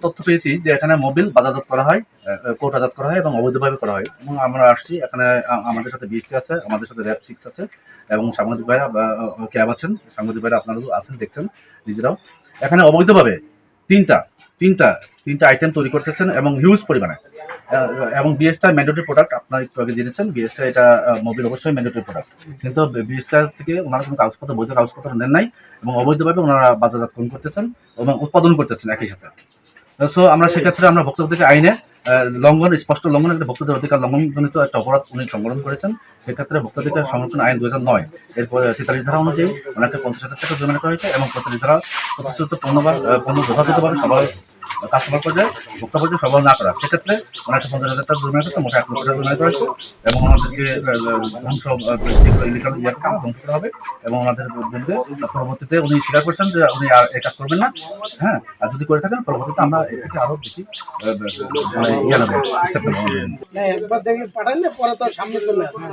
তথ্য পেয়েছি যে এখানে মোবিল বাজারজাত করা হয়, কোটাজাত করা হয় এবং অবৈধভাবে করা হয়। এবং আমরা আসছি এখানে, আমাদের সাথে বিএসটি আছে, আমাদের সাথে র্যাব 6 আছে এবং সাংবাদিক ভাইরা ক্যাব আছেন, সাংবাদিক ভাইরা আপনারাও আছেন, দেখছেন নিজেরাও। এখানে অবৈধভাবে তিনটা তিনটা তিনটা আইটেম তৈরি করতেছেন এবং হিউজ পরিমাণে। এবং বিএসটা ম্যান্ডেটরি প্রোডাক্ট, আপনারা একটু আগে জেনেছেন বিএসটা এটা মোবিল অবশ্যই ম্যান্ডেটরি প্রোডাক্ট, কিন্তু বিএসটা থেকে ওনারা কোনো কাগজপত্র, বৈধ কাগজপত্র নেন নাই এবং অবৈধভাবে ওনারা বাজারজাতকরণ করতেছেন এবং উৎপাদন করতেছেন একই সাথে। সো আমরা সেক্ষেত্রে আমরা ভোক্তাদেরকে আইনে লঙ্ঘন, স্পষ্ট লঙ্ঘন, একটা ভোক্তাদের অধিকার লঙ্ঘনজনিত একটা অপরাধ উনি সংগঠন করেছেন। সেক্ষেত্রে ভোক্তাধিকার সংরক্ষণ আইন 2009 এরপরে 43 ধারা অনুযায়ী ওনাকে 50,000 টাকা জরিমানা করা হয়েছে এবং 45 ধারা প্রতিশ্রুত পণ্য যথাযথভাবে সবাই কাস্টমার পর্যায়ে, ভোক্তা পর্যায়ে সরবরাহ না করা, সেক্ষেত্রে ওনাকে 50,000 টাকা জরিমানা করেছে, মোট 1 লক্ষ টাকা জরিমানা করেছে এবং ওনাদেরকে ধ্বংস ধ্বংস করা হবে এবং ওনাদের বিরুদ্ধে পরবর্তীতে উনি স্বীকার করছেন যে উনি আর এই কাজ করবেন না। হ্যাঁ, আর যদি করে থাকেন পরবর্তীতে আমরা এর থেকে আরো বেশি ইয়ে নেবো, স্টেপ নেবো। একবার দেখে পাঠালে পরে তো সামনে চলে আসবে।